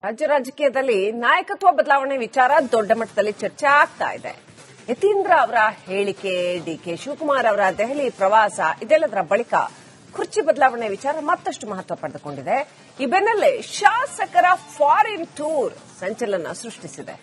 ರಾಜ್ಯ ರಾಜಕೀಯದಲ್ಲಿ ನಾಯಕತ್ವ ಬದಲಾವಣೆ ವಿಚಾರ ದೊಡ್ಡ ಮಟ್ಟದಲ್ಲಿ ಚರ್ಚೆ ಆಗ್ತಾ ಇದೆ. ಯತೀಂದ್ರ ಅವರ ಹೇಳಿಕೆ, ಡಿಕೆ ಶಿವಕುಮಾರ್ ಅವರ ದೆಹಲಿ ಪ್ರವಾಸ, ಇದೆಲ್ಲದರ ಬಳಿಕ ಕುರ್ಚಿ ಬದಲಾವಣೆ ವಿಚಾರ ಮತ್ತಷ್ಟು ಮಹತ್ವ ಪಡೆದುಕೊಂಡಿದೆ. ಈ ಬೆನ್ನಲ್ಲೇ ಶಾಸಕರ ಫಾರಿನ್ ಟೂರ್ ಸಂಚಲನ ಸೃಷ್ಟಿಸಿದೆ.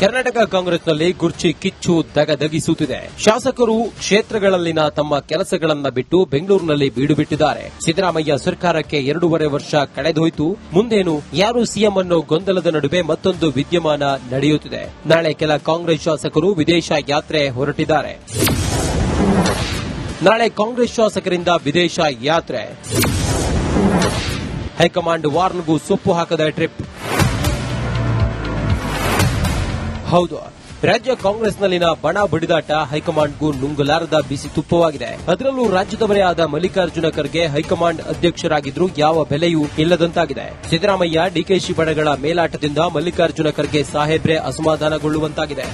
ಕರ್ನಾಟಕ ಕಾಂಗ್ರೆಸ್ನಲ್ಲಿ ಕುರ್ಚಿ ಕಿಚ್ಚು ದಗದಗಿಸುತ್ತಿದೆ. ಶಾಸಕರು ಕ್ಷೇತ್ರಗಳಲ್ಲಿನ ತಮ್ಮ ಕೆಲಸಗಳನ್ನ ಬಿಟ್ಟು ಬೆಂಗಳೂರಿನಲ್ಲಿ ಬೀಡು ಬಿಟ್ಟಿದ್ದಾರೆ. ಸಿದ್ದರಾಮಯ್ಯ ಸರ್ಕಾರಕ್ಕೆ 2.5 ವರ್ಷ ಕಳೆದೋಯ್ತು. ಮುಂದೇನು, ಯಾರು ಸಿಎಂ ಅನ್ನೋ ಗೊಂದಲದ ನಡುವೆ ಮತ್ತೊಂದು ವಿದ್ಯಮಾನ ನಡೆಯುತ್ತಿದೆ. ನಾಳೆ ಕೆಲ ಕಾಂಗ್ರೆಸ್ ಶಾಸಕರು ವಿದೇಶ ಯಾತ್ರೆ ಹೊರಟಿದ್ದಾರೆ. ನಾಳೆ ಕಾಂಗ್ರೆಸ್ ಶಾಸಕರಿಂದ ವಿದೇಶ ಯಾತ್ರೆ. ಹೈಕಮಾಂಡ್ ವಾರ್ನ್ಗೂ ಸೊಪ್ಪು ಹಾಕದ ಟ್ರಿಪ್. ಹೌದು, ರಾಜ್ಯ ಕಾಂಗ್ರೆಸ್ನಲ್ಲಿನ ಬಣ ಬಡಿದಾಟ ಹೈಕಮಾಂಡ್ಗೂ ನುಂಗಲಾರದ ಬಿಸಿ ತುಪ್ಪವಾಗಿದೆ. ಅದರಲ್ಲೂ ರಾಜ್ಯದವರೇ ಆದ ಮಲ್ಲಿಕಾರ್ಜುನ ಖರ್ಗೆ ಹೈಕಮಾಂಡ್ ಅಧ್ಯಕ್ಷರಾಗಿದ್ರೂ ಯಾವ ಬೆಲೆಯೂ ಇಲ್ಲದಂತಾಗಿದೆ. ಸಿದ್ದರಾಮಯ್ಯ, ಡಿಕೆಶಿ ಬಣಗಳ ಮೇಲಾಟದಿಂದ ಮಲ್ಲಿಕಾರ್ಜುನ ಖರ್ಗೆ ಸಾಹೇಬ್ರೆ ಅಸಮಾಧಾನಗೊಳ್ಳುವಂತಾಗಿದೆ.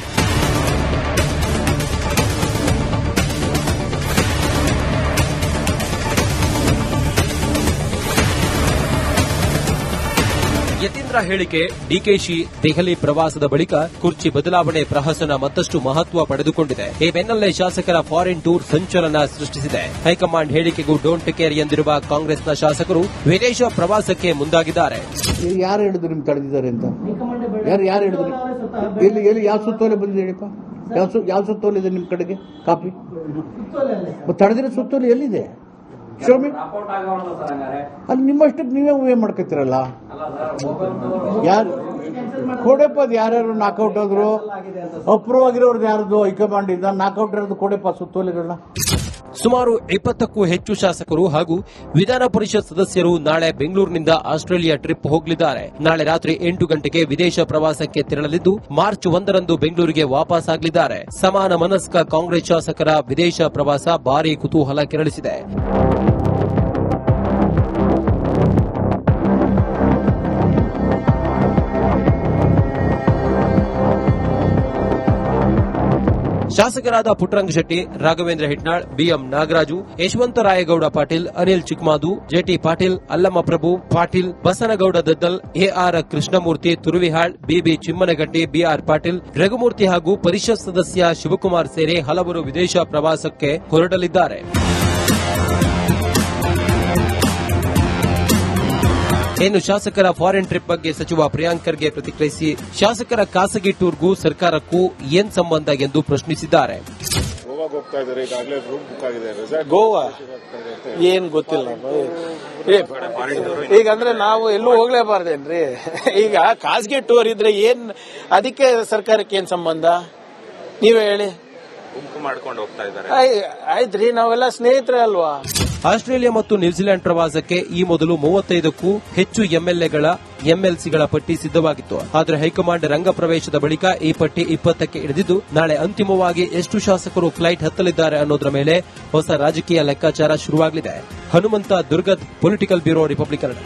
ಯತೀಂದ್ರ ಹೇಳಿಕೆ, ಡಿಕೆಶಿ ದೆಹಲಿ ಪ್ರವಾಸದ ಬಳಿಕ ಕುರ್ಚಿ ಬದಲಾವಣೆ ಪ್ರಹಸನ ಮತ್ತಷ್ಟು ಮಹತ್ವ ಪಡೆದುಕೊಂಡಿದೆ. ಈ ಬೆನ್ನಲ್ಲೇ ಶಾಸಕರ ಫಾರಿನ್ ಟೂರ್ ಸಂಚಲನ ಸೃಷ್ಟಿಸಿದೆ. ಹೈಕಮಾಂಡ್ ಹೇಳಿಕೆಗೂ ಡೋಂಟ್ ಕೇರ್ ಎಂದಿರುವ ಕಾಂಗ್ರೆಸ್ನ ಶಾಸಕರು ವಿದೇಶ ಪ್ರವಾಸಕ್ಕೆ ಮುಂದಾಗಿದ್ದಾರೆ. ಯಾರು ಹೇಳಿದ್ರು ನಿಮ್ಗೆ ತಡೆದಿದ್ದಾರೆ ಅಂತ? ಯಾರು ಹೇಳಿದ್ರು? ಎಲ್ಲಿ ಯಾವ ಸುತ್ತೋಲೆ ಬಂದಿದೆ ಹೇಳಿಪ್ಪ? ಯಾವ ಸುತ್ತೋಲೆ ಇದೆ ನಿಮ್ ಕಡೆಗೆ? ಕಾಪಿ ತಡೆದಿರೋ ಸುತ್ತೋಲೆ ಎಲ್ಲಿದೆ? ಶೋಮಿ ಅಲ್ಲಿ ನಿಮ್ಮಷ್ಟಕ್ಕೆ ನೀವೇ ಊಹೆ ಮಾಡ್ಕೊತೀರಲ್ಲ. ಯಾರು ಕೊಡೆಪ್ಪ? ಅದು ಯಾರ್ಯಾರು ನಾಕೌಟ್ ಆದ್ರು, ಅಪ್ರೂವ್ ಆಗಿರೋರ್ದು ಯಾರ್ದು ಹೈಕಮಾಂಡ್ ಇಂದ ನಾಕೌಟ್ ಇರೋದು ಕೊಡೆಪ್ಪ ಸುತ್ತೋಲೆಗಳನ್ನ. ಸುಮಾರು 20ಕ್ಕೂ ಹೆಚ್ಚು ಶಾಸಕರು ಹಾಗೂ ವಿಧಾನ ಪರಿಷತ್ ಸದಸ್ಯರು ನಾಳೆ ಬೆಂಗಳೂರಿನಿಂದ ಆಸ್ಟ್ರೇಲಿಯಾ ಟ್ರಿಪ್ ಹೋಗಲಿದ್ದಾರೆ. ನಾಳೆ ರಾತ್ರಿ 8 ಗಂಟೆಗೆ ವಿದೇಶ ಪ್ರವಾಸಕ್ಕೆ ತೆರಳಲಿದ್ದು ಮಾರ್ಚ್ 1ರಂದು ಬೆಂಗಳೂರಿಗೆ ವಾಪಸ್ ಆಗಲಿದ್ದಾರೆ. ಸಮಾನ ಮನಸ್ಕ ಕಾಂಗ್ರೆಸ್ ಶಾಸಕರ ವಿದೇಶ ಪ್ರವಾಸ ಭಾರೀ ಕುತೂಹಲ ಕೆರಳಿಸಿದೆ. ಶಾಸಕರಾದ ಪುಟ್ಟರಂಗ ಶೆಟ್ಟಿ, ರಾಘವೇಂದ್ರ ಹಿಟ್ನಾಳ್, ಬಿಎಂ ನಾಗರಾಜು, ಯಶವಂತರಾಯಗೌಡ ಪಾಟೀಲ್, ಅನಿಲ್ ಚಿಕ್ಮಾದು, ಜೆಟಿ ಪಾಟೀಲ್, ಅಲ್ಲಮ್ಮ ಪ್ರಭು ಪಾಟೀಲ್, ಬಸನಗೌಡ ದದ್ದಲ್, ಎಆರ್ ಕೃಷ್ಣಮೂರ್ತಿ, ತುರುವಿಹಾಳ್, ಬಿಬಿ ಚಿಮ್ಮನಗಟ್ಟಿ, ಬಿಆರ್ ಪಾಟೀಲ್, ರಘುಮೂರ್ತಿ ಹಾಗೂ ಪರಿಷತ್ ಸದಸ್ಯ ಶಿವಕುಮಾರ್ ಸೇರಿ ಹಲವರು ವಿದೇಶ ಪ್ರವಾಸಕ್ಕೆ ಹೊರಡಲಿದ್ದಾರೆ. ಇನ್ನು ಶಾಸಕರ ಫಾರಿನ್ ಟ್ರಿಪ್ ಬಗ್ಗೆ ಸಚಿವ ಪ್ರಿಯಾಂಕ್ ಖರ್ಗೆ ಪ್ರತಿಕ್ರಿಯಿಸಿ, ಶಾಸಕರ ಖಾಸಗಿ ಟೂರ್ಗೂ ಸರ್ಕಾರಕ್ಕೂ ಏನ್ ಸಂಬಂಧ ಎಂದು ಪ್ರಶ್ನಿಸಿದ್ದಾರೆ. ಗೋವಾ ಏನ್ ಗೊತ್ತಿಲ್ಲ. ಈಗ ಅಂದ್ರೆ ನಾವು ಎಲ್ಲೂ ಹೋಗ್ಲೇಬಾರ್ದೇನ್ರಿ? ಈಗ ಖಾಸಗಿ ಟೂರ್ ಇದ್ರೆ ಏನ್, ಅದಕ್ಕೆ ಸರ್ಕಾರಕ್ಕೆ ಏನ್ ಸಂಬಂಧ? ನೀವೇ ಹೇಳಿ. ಮಾಡ್ಕೊಂಡು ಹೋಗ್ತಾ ಇದ್ದಾರೆ. ಆಯ್ತ್ರಿ, ನಾವೆಲ್ಲ ಸ್ನೇಹಿತರೆ ಅಲ್ವಾ? ಆಸ್ಟ್ರೇಲಿಯಾ ಮತ್ತು ನ್ಯೂಜಿಲೆಂಡ್ ಪ್ರವಾಸಕ್ಕೆ ಈ ಮೊದಲು 35ಕ್ಕೂ ಹೆಚ್ಚು ಎಂಎಲ್ಸಿಗಳ ಪಟ್ಟಿ ಸಿದ್ದವಾಗಿತ್ತು. ಆದರೆ ಹೈಕಮಾಂಡ್ ರಂಗ ಪ್ರವೇಶದ ಬಳಿಕ ಈ ಪಟ್ಟಿ 20ಕ್ಕೆ ಇಳಿದಿದ್ದು, ನಾಳೆ ಅಂತಿಮವಾಗಿ ಎಷ್ಟು ಶಾಸಕರು ಫ್ಲೈಟ್ ಹತ್ತಲಿದ್ದಾರೆ ಅನ್ನೋದರ ಮೇಲೆ ಹೊಸ ರಾಜಕೀಯ ಲೆಕ್ಕಾಚಾರ ಶುರುವಾಗಲಿದೆ. Hanumantha Durgad, political bureau, Republican.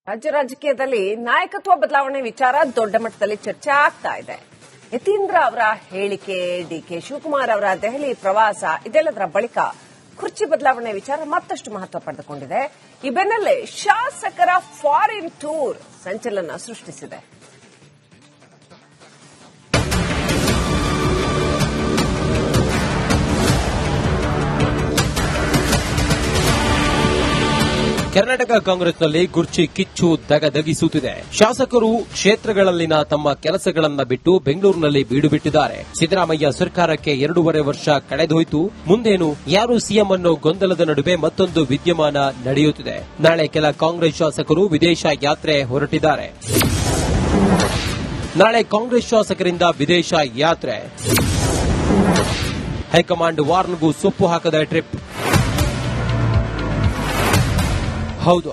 ರಾಜ್ಯ ರಾಜಕೀಯದಲ್ಲಿ ನಾಯಕತ್ವ ಬದಲಾವಣೆ ವಿಚಾರ ದೊಡ್ಡ ಮಟ್ಟದಲ್ಲಿ ಚರ್ಚೆ ಆಗ್ತಾ ಇದೆ. ಯತೀಂದ್ರ ಅವರ ಹೇಳಿಕೆ, ಡಿಕೆ ಶಿವಕುಮಾರ್ ಅವರ ದೆಹಲಿ ಪ್ರವಾಸ, ಇದೆಲ್ಲದರ ಬಳಿಕ ಕುರ್ಚಿ ಬದಲಾವಣೆ ವಿಚಾರ ಮತ್ತಷ್ಟು ಮಹತ್ವ ಪಡೆದುಕೊಂಡಿದೆ. ಈ ಬೆನ್ನಲ್ಲೇ ಶಾಸಕರ ಫಾರಿನ್ ಟೂರ್ ಸಂಚಲನ ಸೃಷ್ಟಿಸಿದೆ. ಕರ್ನಾಟಕ ಕಾಂಗ್ರೆಸ್ನಲ್ಲಿ ಕುರ್ಚಿ ಕಿಚ್ಚು ದಗದಗಿಸುತ್ತಿದೆ. ಶಾಸಕರು ಕ್ಷೇತ್ರಗಳಲ್ಲಿನ ತಮ್ಮ ಕೆಲಸಗಳನ್ನ ಬಿಟ್ಟು ಬೆಂಗಳೂರಿನಲ್ಲಿ ಬೀಡು ಬಿಟ್ಟಿದ್ದಾರೆ. ಸಿದ್ದರಾಮಯ್ಯ ಸರ್ಕಾರಕ್ಕೆ 2.5 ವರ್ಷ ಕಳೆದೋಯ್ತು. ಮುಂದೇನು, ಯಾರು ಸಿಎಂ ಅನ್ನೋ ಗೊಂದಲದ ನಡುವೆ ಮತ್ತೊಂದು ವಿದ್ಯಮಾನ ನಡೆಯುತ್ತಿದೆ. ನಾಳೆ ಕೆಲ ಕಾಂಗ್ರೆಸ್ ಶಾಸಕರು ವಿದೇಶ ಯಾತ್ರೆ ಹೊರಟಿದ್ದಾರೆ. ನಾಳೆ ಕಾಂಗ್ರೆಸ್ ಶಾಸಕರಿಂದ ವಿದೇಶ ಯಾತ್ರೆ. ಹೈಕಮಾಂಡ್ ವಾರ್ನ್ಗೂ ಸೊಪ್ಪು ಹಾಕದ ಟ್ರಿಪ್. ಹೌದು,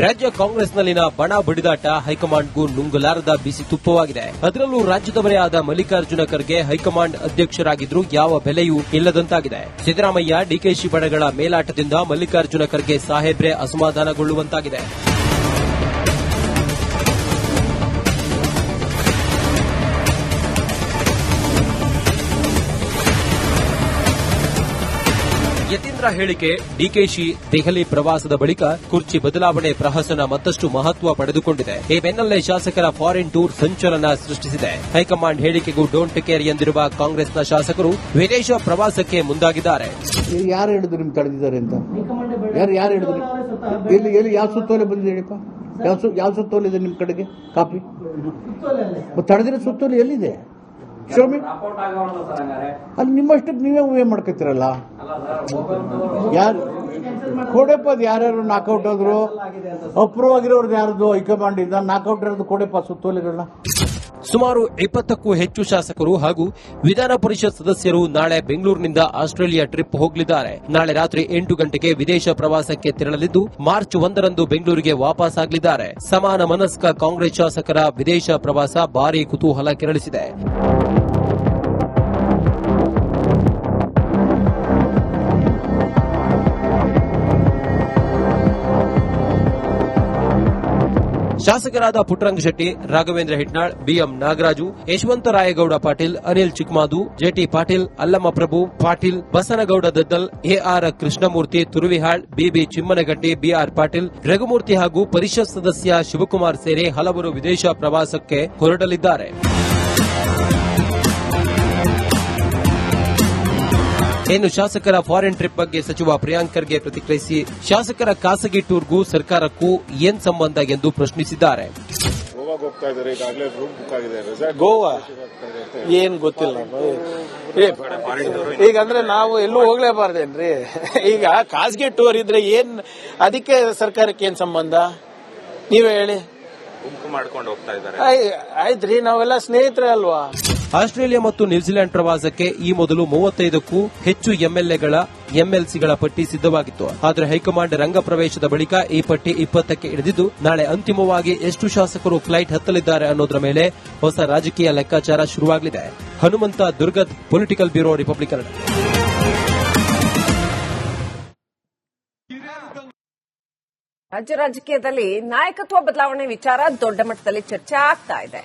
ರಾಜ್ಯ ಕಾಂಗ್ರೆಸ್ನಲ್ಲಿನ ಬಣ ಬಡಿದಾಟ ಹೈಕಮಾಂಡ್ಗೂ ನುಂಗಲಾರದ ಬಿಸಿ ತುಪ್ಪವಾಗಿದೆ. ಅದರಲ್ಲೂ ರಾಜ್ಯದವರೇ ಆದ ಮಲ್ಲಿಕಾರ್ಜುನ ಖರ್ಗೆ ಹೈಕಮಾಂಡ್ ಅಧ್ಯಕ್ಷರಾಗಿದ್ರೂ ಯಾವ ಬೆಲೆಯೂ ಇಲ್ಲದಂತಾಗಿದೆ. ಸಿದ್ದರಾಮಯ್ಯ, ಡಿಕೆಶಿ ಬಣಗಳ ಮೇಲಾಟದಿಂದ ಮಲ್ಲಿಕಾರ್ಜುನ ಖರ್ಗೆ ಸಾಹೇಬ್ರೆ ಅಸಮಾಧಾನಗೊಳ್ಳುವಂತಾಗಿದೆ. ಹೇಳಿಕೆ ಡಿಕೆಶಿ ದೆಹಲಿ ಪ್ರವಾಸದ ಬಳಿಕ ಕುರ್ಚಿ ಬದಲಾವಣೆ ಪ್ರಹಸನ ಮತ್ತಷ್ಟು ಮಹತ್ವ ಪಡೆದುಕೊಂಡಿದೆ. ಈ ಬೆನ್ನಲ್ಲೇ ಶಾಸಕರ ಫಾರಿನ್ ಟೂರ್ ಸಂಚಲನ ಸೃಷ್ಟಿಸಿದೆ. ಹೈಕಮಾಂಡ್ ಹೇಳಿಕೆಗೂ ಡೋಂಟ್ ಕೇರ್ ಎಂದಿರುವ ಕಾಂಗ್ರೆಸ್ನ ಶಾಸಕರು ವಿದೇಶ ಪ್ರವಾಸಕ್ಕೆ ಮುಂದಾಗಿದ್ದಾರೆ. ಯಾರು ಹೇಳಿದ್ರು ನಿಮ್ಗೆ ತಡೆದಿದ್ದಾರೆ ಅಂತ? ಯಾರು ಹೇಳಿದ್ರು? ಎಲ್ಲಿ ಯಾವ ಸುತ್ತೋಲೆ ಬಂದಿದೆ ಹೇಳಿಪ್ಪ? ಯಾವ ಸುತ್ತೋಲೆ ಇದೆ ನಿಮ್ ಕಡೆಗೆ ಕಾಪಿ? ತಡೆದಿರೋ ಸುತ್ತೋಲೆ ಎಲ್ಲಿದೆ? ಶೋಮಿ ಅಲ್ಲಿ ನಿಮ್ಮಷ್ಟಕ್ಕೆ ನೀವೇ ಊಹೆ ಮಾಡ್ಕೊತೀರಲ್ಲ. ಯಾರು ಕೊಡೆಪ್ಪ? ಅದು ಯಾರ್ಯಾರು ನಾಕೌಟ್ ಆದ್ರು? ಅಪ್ರೂವ್ ಆಗಿರೋರ್ದು ಯಾರ್ದು ಹೈಕಮಾಂಡ್ ಇಂದ ನಾಕೌಟ್ ಇರೋದು ಕೊಡೆಪ್ಪ ಸುತ್ತೋಲೆಗಳನ್ನ. ಸುಮಾರು 20ಕ್ಕೂ ಹೆಚ್ಚು ಶಾಸಕರು ಹಾಗೂ ವಿಧಾನ ಪರಿಷತ್ ಸದಸ್ಯರು ನಾಳೆ ಬೆಂಗಳೂರಿನಿಂದ ಆಸ್ಟ್ರೇಲಿಯಾ ಟ್ರಿಪ್ ಹೋಗಲಿದ್ದಾರೆ. ನಾಳೆ ರಾತ್ರಿ 8 ಗಂಟೆಗೆ ವಿದೇಶ ಪ್ರವಾಸಕ್ಕೆ ತೆರಳಲಿದ್ದು ಮಾರ್ಚ್ 1ರಂದು ಬೆಂಗಳೂರಿಗೆ ವಾಪಸ್ ಆಗಲಿದ್ದಾರೆ. ಸಮಾನ ಮನಸ್ಕ ಕಾಂಗ್ರೆಸ್ ಶಾಸಕರ ವಿದೇಶ ಪ್ರವಾಸ ಭಾರೀ ಕುತೂಹಲ ಕೆರಳಿಸಿದೆ. ಶಾಸಕರಾದ ಪುಟ್ಟರಂಗ ಶೆಟ್ಟಿ, ರಾಘವೇಂದ್ರ ಹಿಟ್ನಾಳ್, ಬಿಎಂ ನಾಗರಾಜು, ಯಶವಂತರಾಯಗೌಡ ಪಾಟೀಲ್, ಅನಿಲ್ ಚಿಕ್ಮಾದು, ಜೆಟಿ ಪಾಟೀಲ್, ಅಲ್ಲಮ್ಮ ಪ್ರಭು ಪಾಟೀಲ್, ಬಸನಗೌಡ ದದ್ದಲ್, ಎಆರ್ ಕೃಷ್ಣಮೂರ್ತಿ, ತುರುವಿಹಾಳ್, ಬಿಬಿ ಚಿಮ್ಮನಗಟ್ಟಿ, ಬಿಆರ್ ಪಾಟೀಲ್, ರಘುಮೂರ್ತಿ ಹಾಗೂ ಪರಿಷತ್ ಸದಸ್ಯ ಶಿವಕುಮಾರ್ ಸೇರಿ ಹಲವರು ವಿದೇಶ ಪ್ರವಾಸಕ್ಕೆ ಹೊರಡಲಿದ್ದಾರೆ. ಇನ್ನು ಶಾಸಕರ ಫಾರಿನ್ ಟ್ರಿಪ್ ಬಗ್ಗೆ ಸಚಿವ ಪ್ರಿಯಾಂಕ್ ಖರ್ಗೆ ಪ್ರತಿಕ್ರಿಯಿಸಿ ಶಾಸಕರ ಖಾಸಗಿ ಟೂರ್ಗೂ ಸರ್ಕಾರಕ್ಕೂ ಏನ್ ಸಂಬಂಧ ಎಂದು ಪ್ರಶ್ನಿಸಿದ್ದಾರೆ. ಗೋವಾ ಏನ್ ಗೊತ್ತಿಲ್ಲ. ಈಗ ಅಂದ್ರೆ ನಾವು ಎಲ್ಲೂ ಹೋಗ್ಲೇಬಾರ್ದೇನ್ರಿ? ಈಗ ಖಾಸಗಿ ಟೂರ್ ಇದ್ರೆ ಏನ್ ಅದಕ್ಕೆ ಸರ್ಕಾರಕ್ಕೆ ಏನ್ ಸಂಬಂಧ ನೀವೇ ಹೇಳಿ. ಗುಂಪು ಮಾಡ್ಕೊಂಡು ಹೋಗ್ತಾ ಇದ್ದಾರೆ. ಆಯ್ತ್ರಿ, ನಾವೆಲ್ಲ ಸ್ನೇಹಿತರೆ ಅಲ್ವಾ? ಆಸ್ಟ್ರೇಲಿಯಾ ಮತ್ತು ನ್ಯೂಜಿಲೆಂಡ್ ಪ್ರವಾಸಕ್ಕೆ ಈ ಮೊದಲು 35ಕ್ಕೂ ಹೆಚ್ಚು ಎಂಎಲ್ಸಿಗಳ ಪಟ್ಟಿ ಸಿದ್ದವಾಗಿತ್ತು. ಆದರೆ ಹೈಕಮಾಂಡ್ ರಂಗ ಪ್ರವೇಶದ ಬಳಿಕ ಈ ಪಟ್ಟಿ 20ಕ್ಕೆ ಇಳಿದಿದ್ದು ನಾಳೆ ಅಂತಿಮವಾಗಿ ಎಷ್ಟು ಶಾಸಕರು ಫ್ಲೈಟ್ ಹತ್ತಲಿದ್ದಾರೆ ಅನ್ನೋದರ ಮೇಲೆ ಹೊಸ ರಾಜಕೀಯ ಲೆಕ್ಕಾಚಾರ ಶುರುವಾಗಲಿದೆ. Hanumantha Durgad, political bureau, Republic. ರಾಜ್ಯ ರಾಜಕೀಯದಲ್ಲಿ ನಾಯಕತ್ವ ಬದಲಾವಣೆ ವಿಚಾರ ದೊಡ್ಡ ಮಟ್ಟದಲ್ಲಿ ಚರ್ಚೆ ಆಗ್ತಾ ಇದೆ.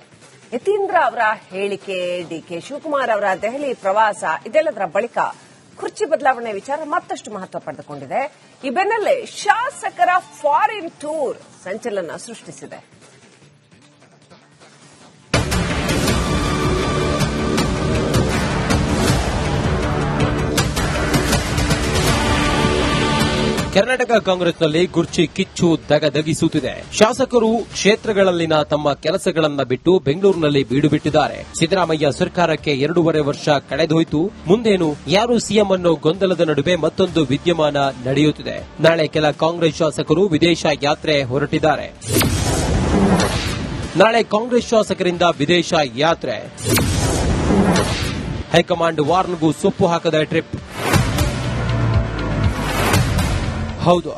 ಯತೀಂದ್ರ ಅವರ ಹೇಳಿಕೆ, ಡಿಕೆ ಶಿವಕುಮಾರ್ ಅವರ ದೆಹಲಿ ಪ್ರವಾಸ, ಇದೆಲ್ಲದರ ಬಳಿಕ ಕುರ್ಚಿ ಬದಲಾವಣೆ ವಿಚಾರ ಮತ್ತಷ್ಟು ಮಹತ್ವ ಪಡೆದುಕೊಂಡಿದೆ. ಈ ಬೆನ್ನಲ್ಲೇ ಶಾಸಕರ ಫಾರಿನ್ ಟೂರ್ ಸಂಚಲನ ಸೃಷ್ಟಿಸಿದೆ. ಕರ್ನಾಟಕ ಕಾಂಗ್ರೆಸ್ನಲ್ಲಿ ಕುರ್ಚಿ ಕಿಚ್ಚು ದಗದಗಿಸುತ್ತಿದೆ. ಶಾಸಕರು ಕ್ಷೇತ್ರಗಳಲ್ಲಿನ ತಮ್ಮ ಕೆಲಸಗಳನ್ನ ಬಿಟ್ಟು ಬೆಂಗಳೂರಿನಲ್ಲಿ ಬೀಡು ಬಿಟ್ಟಿದ್ದಾರೆ. ಸಿದ್ದರಾಮಯ್ಯ ಸರ್ಕಾರಕ್ಕೆ 2.5 ವರ್ಷ ಕಳೆದೋಯ್ತು. ಮುಂದೇನು, ಯಾರು ಸಿಎಂ ಅನ್ನೋ ಗೊಂದಲದ ನಡುವೆ ಮತ್ತೊಂದು ವಿದ್ಯಮಾನ ನಡೆಯುತ್ತಿದೆ. ನಾಳೆ ಕೆಲ ಕಾಂಗ್ರೆಸ್ ಶಾಸಕರು ವಿದೇಶ ಯಾತ್ರೆ ಹೊರಟಿದ್ದಾರೆ. ನಾಳೆ ಕಾಂಗ್ರೆಸ್ ಶಾಸಕರಿಂದ ವಿದೇಶ ಯಾತ್ರೆ. ಹೈಕಮಾಂಡ್ ವಾರ್ನ್ಗೂ ಸೊಪ್ಪು ಹಾಕದ ಟ್ರಿಪ್. ಹೌದು,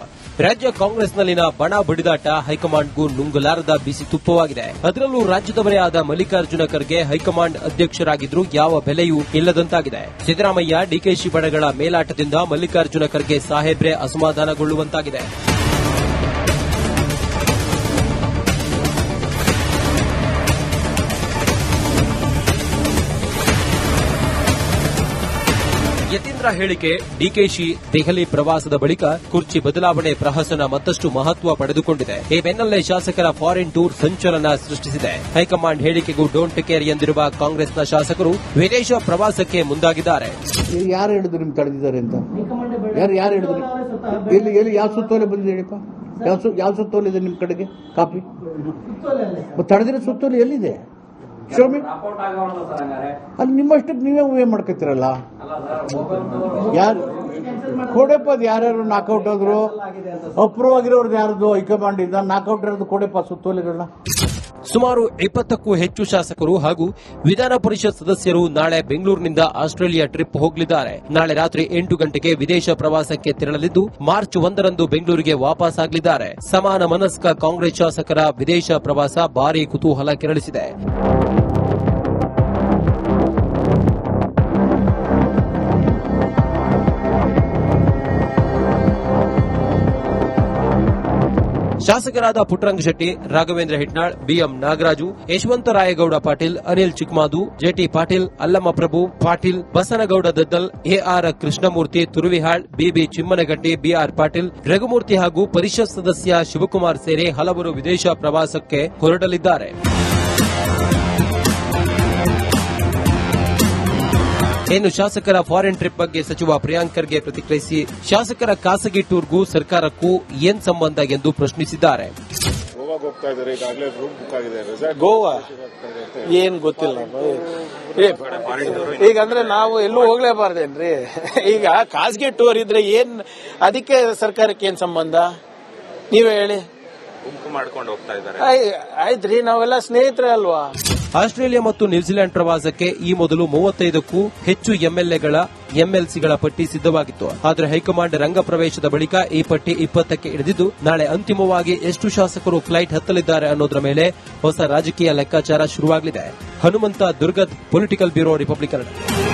ರಾಜ್ಯ ಕಾಂಗ್ರೆಸ್ನಲ್ಲಿನ ಬಣ ಬಡಿದಾಟ ಹೈಕಮಾಂಡ್ಗೂ ನುಂಗಲಾರದ ಬಿಸಿ ತುಪ್ಪವಾಗಿದೆ. ಅದರಲ್ಲೂ ರಾಜ್ಯದವರೇ ಆದ ಮಲ್ಲಿಕಾರ್ಜುನ ಖರ್ಗೆ ಹೈಕಮಾಂಡ್ ಅಧ್ಯಕ್ಷರಾಗಿದ್ರೂ ಯಾವ ಬೆಲೆಯೂ ಇಲ್ಲದಂತಾಗಿದೆ. ಸಿದ್ದರಾಮಯ್ಯ, ಡಿಕೆಶಿ ಬಣಗಳ ಮೇಲಾಟದಿಂದ ಮಲ್ಲಿಕಾರ್ಜುನ ಖರ್ಗೆ ಸಾಹೇಬ್ರೆ ಅಸಮಾಧಾನಗೊಳ್ಳುವಂತಾಗಿದೆ. ಯತೀಂದ್ರ ಹೇಳಿಕೆ, ಡಿಕೆಶಿ ದೆಹಲಿ ಪ್ರವಾಸದ ಬಳಿಕ ಕುರ್ಚಿ ಬದಲಾವಣೆ ಪ್ರಹಸನ ಮತ್ತಷ್ಟು ಮಹತ್ವ ಪಡೆದುಕೊಂಡಿದೆ. ಈ ಬೆನ್ನಲ್ಲೇ ಶಾಸಕರ ಫಾರಿನ್ ಟೂರ್ ಸಂಚಲನ ಸೃಷ್ಟಿಸಿದೆ. ಹೈಕಮಾಂಡ್ ಹೇಳಿಕೆಗೂ ಡೋಂಟ್ ಕೇರ್ ಎಂದಿರುವ ಕಾಂಗ್ರೆಸ್ನ ಶಾಸಕರು ವಿದೇಶ ಪ್ರವಾಸಕ್ಕೆ ಮುಂದಾಗಿದ್ದಾರೆ. ಯಾರು ಹೇಳಿದ್ರು ನಿಮ್ಗೆ ತಡೆದಿದ್ದಾರೆ ಅಂತ? ಯಾರು ಹೇಳಿದ್ರು? ಎಲ್ಲಿ ಯಾವ ಸುತ್ತೋಲೆ ಬಂದಿದೆ ಹೇಳಿಪ್ಪ? ಯಾವ ಸುತ್ತೋಲೆ ಇದೆ ನಿಮ್ ಕಡೆಗೆ ಕಾಪಿ? ತಡೆದಿರೋ ಸುತ್ತೋಲೆ ಎಲ್ಲಿದೆ? ಶೋಮಿ ಅಲ್ಲಿ ನಿಮ್ಮಷ್ಟಕ್ಕೆ ನೀವೇ ಊಹೆ ಮಾಡ್ಕೊತೀರಲ್ಲ. ಯಾರು ಕೊಡೆಪ್ಪ? ಅದು ಯಾರ್ಯಾರು ನಾಕೌಟ್ ಆದ್ರು? ಅಪ್ರೂವ್ ಆಗಿರೋರ್ದು ಯಾರ್ದು ಹೈಕಮಾಂಡ್ ಇಂದ ನಾಕೌಟ್ ಇರೋದು ಕೊಡೆಪ್ಪ ಸುತ್ತೋಲೆಗಳನ್ನ. ಸುಮಾರು 20ಕ್ಕೂ ಹೆಚ್ಚು ಶಾಸಕರು ಹಾಗೂ ವಿಧಾನ ಪರಿಷತ್ ಸದಸ್ಯರು ನಾಳೆ ಬೆಂಗಳೂರಿನಿಂದ ಆಸ್ಟ್ರೇಲಿಯಾ ಟ್ರಿಪ್ ಹೋಗಲಿದ್ದಾರೆ. ನಾಳೆ ರಾತ್ರಿ 8 ಗಂಟೆಗೆ ವಿದೇಶ ಪ್ರವಾಸಕ್ಕೆ ತೆರಳಲಿದ್ದು ಮಾರ್ಚ್ 1ರಂದು ಬೆಂಗಳೂರಿಗೆ ವಾಪಸ್ ಆಗಲಿದ್ದಾರೆ. ಸಮಾನ ಮನಸ್ಕ ಕಾಂಗ್ರೆಸ್ ಶಾಸಕರ ವಿದೇಶ ಪ್ರವಾಸ ಭಾರೀ ಕುತೂಹಲ ಕೆರಳಿಸಿದೆ. ಶಾಸಕರಾದ ಪುಟ್ಟರಂಗ ಶೆಟ್ಟಿ, ರಾಘವೇಂದ್ರ ಹಿಟ್ನಾಳ್, ಬಿಎಂ ನಾಗರಾಜು, ಯಶವಂತರಾಯಗೌಡ ಪಾಟೀಲ್, ಅನಿಲ್ ಚಿಕ್ಮಾದು, ಜೆಟಿ ಪಾಟೀಲ್, ಅಲ್ಲಮ್ಮ ಪ್ರಭು ಪಾಟೀಲ್, ಬಸನಗೌಡ ದದ್ದಲ್, ಎಆರ್ ಕೃಷ್ಣಮೂರ್ತಿ ತುರುವಿಹಾಳ್, ಬಿಬಿ ಚಿಮ್ಮನಗಟ್ಟಿ, ಬಿಆರ್ ಪಾಟೀಲ್, ರಘುಮೂರ್ತಿ ಹಾಗೂ ಪರಿಷತ್ ಸದಸ್ಯ ಶಿವಕುಮಾರ್ ಸೇರಿ ಹಲವರು ವಿದೇಶ ಪ್ರವಾಸಕ್ಕೆ ಹೊರಡಲಿದ್ದಾರೆ. ಇನ್ನು ಶಾಸಕರ ಫಾರಿನ್ ಟ್ರಿಪ್ ಬಗ್ಗೆ ಸಚಿವ ಪ್ರಿಯಾಂಕ್ ಖರ್ಗೆ ಪ್ರತಿಕ್ರಿಯಿಸಿ, ಶಾಸಕರ ಖಾಸಗಿ ಟೂರ್ಗೂ ಸರ್ಕಾರಕ್ಕೂ ಏನ್ ಸಂಬಂಧ ಎಂದು ಪ್ರಶ್ನಿಸಿದ್ದಾರೆ. ಹೋಗ್ತಾ ಇದ್ದಾರೆ, ಈಗಾಗಲೇ ರೂಮ್ ಬುಕ್ ಆಗಿದೆ. ರೆಸಾರ್ಟ್ ಗೋವಾ ಏನ್ ಗೊತ್ತಿಲ್ಲ. ಈಗ ಅಂದ್ರೆ ನಾವು ಎಲ್ಲೂ ಹೋಗ್ಲೇಬಾರ್ದೇನ್ರಿ? ಈಗ ಖಾಸಗಿ ಟೂರ್ ಇದ್ರೆ ಏನ್, ಅದಕ್ಕೆ ಸರ್ಕಾರಕ್ಕೆ ಏನ್ ಸಂಬಂಧ ನೀವೇ ಹೇಳಿ. ಗುಂಪು ಮಾಡ್ಕೊಂಡು ಹೋಗ್ತಾ ಇದ್ದಾರೆ. ಆಯ್ತ್ರಿ, ನಾವೆಲ್ಲ ಸ್ನೇಹಿತರೇ ಅಲ್ವಾ? ಆಸ್ಟ್ರೇಲಿಯಾ ಮತ್ತು ನ್ಯೂಜಿಲೆಂಡ್ ಪ್ರವಾಸಕ್ಕೆ ಈ ಮೊದಲು 35ಕ್ಕೂ ಹೆಚ್ಚು ಎಂಎಲ್ಸಿಗಳ ಪಟ್ಟಿ ಸಿದ್ದವಾಗಿತ್ತು. ಆದರೆ ಹೈಕಮಾಂಡ್ ರಂಗ ಪ್ರವೇಶದ ಬಳಿಕ ಈ ಪಟ್ಟಿ 20ಕ್ಕೆ ಇಳಿದಿದ್ದು, ನಾಳೆ ಅಂತಿಮವಾಗಿ ಎಷ್ಟು ಶಾಸಕರು ಫ್ಲೈಟ್ ಹತ್ತಲಿದ್ದಾರೆ ಅನ್ನೋದರ ಮೇಲೆ ಹೊಸ ರಾಜಕೀಯ ಲೆಕ್ಕಾಚಾರ ಶುರುವಾಗಲಿದೆ. Hanumantha Durgad, political bureau, Republic Kannada.